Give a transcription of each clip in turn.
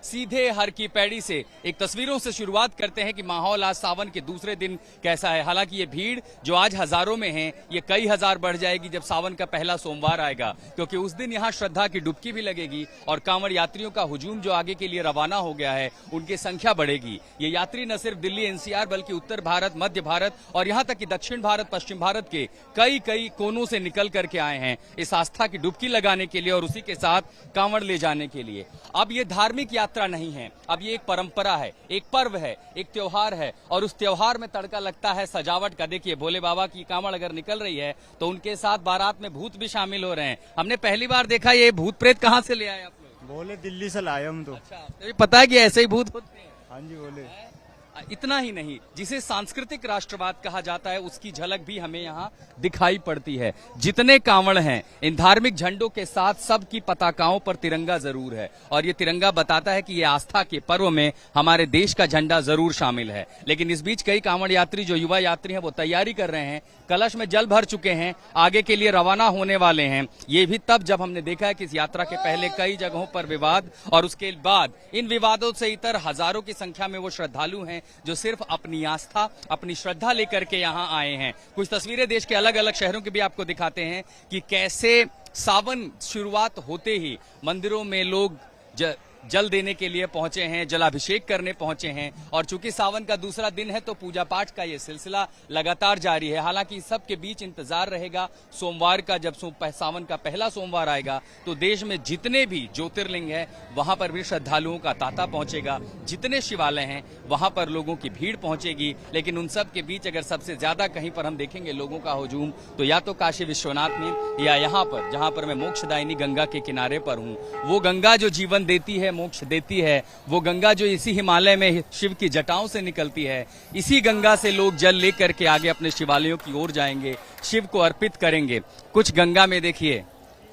सीधे हर की पैड़ी से एक तस्वीरों से शुरुआत करते हैं कि माहौल आज सावन के दूसरे दिन कैसा है। हालांकि ये भीड़ जो आज हजारों में है, ये कई हजार बढ़ जाएगी जब सावन का पहला सोमवार आएगा, क्योंकि उस दिन यहाँ श्रद्धा की डुबकी भी लगेगी और कांवड़ यात्रियों का हुजूम जो आगे के लिए रवाना हो गया है, उनकी संख्या बढ़ेगी। ये यात्री न सिर्फ दिल्ली एनसीआर बल्कि उत्तर भारत, मध्य भारत और यहाँ तक कि दक्षिण भारत, पश्चिम भारत के कई कई कोनों से निकल करके आए हैं इस आस्था की डुबकी लगाने के लिए और उसी के साथ कांवड़ ले जाने के लिए। अब ये धार्मिक यात्रा नहीं है, अब ये एक परंपरा है, एक पर्व है, एक त्योहार है और उस त्योहार में तड़का लगता है सजावट का। देखिए, भोले बाबा की कांवड़ अगर निकल रही है तो उनके साथ बारात में भूत भी शामिल हो रहे हैं। हमने पहली बार देखा, ये भूत प्रेत कहाँ से ले आए आप लोग? बोले दिल्ली से लाए हम तो। अच्छा, तो पता है कि ऐसे ही भूत होते हैं? हाँ जी बोले। इतना ही नहीं, जिसे सांस्कृतिक राष्ट्रवाद कहा जाता है उसकी झलक भी हमें यहाँ दिखाई पड़ती है। जितने कांवड़ हैं, इन धार्मिक झंडों के साथ सबकी पताकाओं पर तिरंगा जरूर है और ये तिरंगा बताता है कि ये आस्था के पर्व में हमारे देश का झंडा जरूर शामिल है। लेकिन इस बीच कई कांवड़ यात्री जो युवा यात्री हैं वो तैयारी कर रहे हैं, कलश में जल भर चुके हैं, आगे के लिए रवाना होने वाले हैं। ये भी तब जब हमने देखा है कि इस यात्रा के पहले कई जगहों पर विवाद और उसके बाद इन विवादों से इतर हजारों की संख्या में वो श्रद्धालु हैं जो सिर्फ अपनी आस्था, अपनी श्रद्धा लेकर के यहाँ आए हैं। कुछ तस्वीरें देश के अलग अलग शहरों की भी आपको दिखाते हैं कि कैसे सावन शुरुआत होते ही मंदिरों में लोग जल देने के लिए पहुंचे हैं, जलाभिषेक करने पहुंचे हैं और चूंकि सावन का दूसरा दिन है तो पूजा पाठ का ये सिलसिला लगातार जारी है। हालांकि इस सब के बीच इंतजार रहेगा सोमवार का, जब सावन का पहला सोमवार आएगा तो देश में जितने भी ज्योतिर्लिंग है वहां पर भी श्रद्धालुओं का तांता पहुंचेगा, जितने शिवालय हैं वहां पर लोगों की भीड़ पहुंचेगी। लेकिन उन सब के बीच अगर सबसे ज्यादा कहीं पर हम देखेंगे लोगों का हुजूम तो या तो काशी विश्वनाथ में या यहाँ पर जहां पर मैं मोक्षदायिनी गंगा के किनारे पर हूँ। वो गंगा जो जीवन देती है, मोक्ष देती है, वो गंगा जो इसी हिमालय में शिव की जटाओं से निकलती है, इसी गंगा से लोग जल लेकर के आगे अपने शिवालयों की ओर जाएंगे, शिव को अर्पित करेंगे। कुछ गंगा में देखिए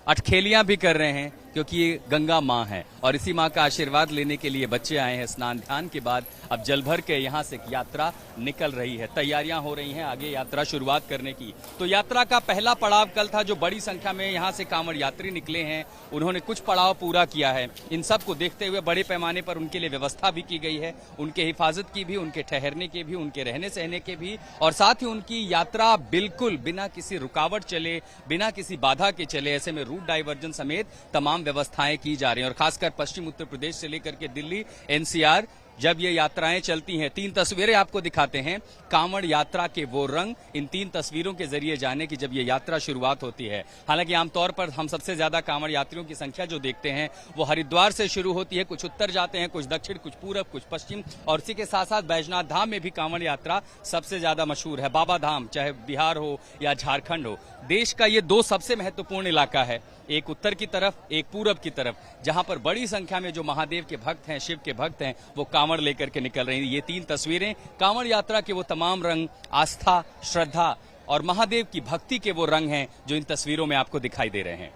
अटखेलियां भी कर रहे हैं क्योंकि ये गंगा माँ है और इसी माँ का आशीर्वाद लेने के लिए बच्चे आए हैं। स्नान ध्यान के बाद अब जल भर के यहाँ से यात्रा निकल रही है, तैयारियां हो रही हैं आगे यात्रा शुरुआत करने की। तो यात्रा का पहला पड़ाव कल था, जो बड़ी संख्या में यहाँ से कांवड़ यात्री निकले हैं, उन्होंने कुछ पड़ाव पूरा किया है। इन सब को देखते हुए बड़े पैमाने पर उनके लिए व्यवस्था भी की गई है, उनके हिफाजत की भी, उनके ठहरने की भी, उनके रहने सहने के भी और साथ ही उनकी यात्रा बिल्कुल बिना किसी रुकावट चले, बिना किसी बाधा के चले, ऐसे में रूट डाइवर्जन समेत तमाम व्यवस्थाएं की जा रही हैं। और खासकर पश्चिम उत्तर प्रदेश से लेकर के दिल्ली एनसीआर जब ये यात्राएं चलती हैं, 3 तस्वीरें आपको दिखाते हैं कांवड़ यात्रा के वो रंग, इन 3 तस्वीरों के जरिए जाने की जब ये यात्रा शुरुआत होती है। हालांकि आमतौर पर हम सबसे ज्यादा कांवड़ यात्रियों की संख्या जो देखते हैं वो हरिद्वार से शुरू होती है, कुछ उत्तर जाते हैं, कुछ दक्षिण, कुछ पूरब, कुछ पश्चिम और इसी के साथ साथ बैजनाथ धाम में भी कांवड़ यात्रा सबसे ज्यादा मशहूर है। बाबा धाम, चाहे बिहार हो या झारखंड हो, देश का ये 2 सबसे महत्वपूर्ण इलाका है, एक उत्तर की तरफ, एक पूरब की तरफ, जहां पर बड़ी संख्या में जो महादेव के भक्त हैं, शिव के भक्त हैं, वो कांवड़ लेकर के निकल रहे हैं। ये 3 तस्वीरें कांवड़ यात्रा के वो तमाम रंग, आस्था, श्रद्धा और महादेव की भक्ति के वो रंग हैं जो इन तस्वीरों में आपको दिखाई दे रहे हैं।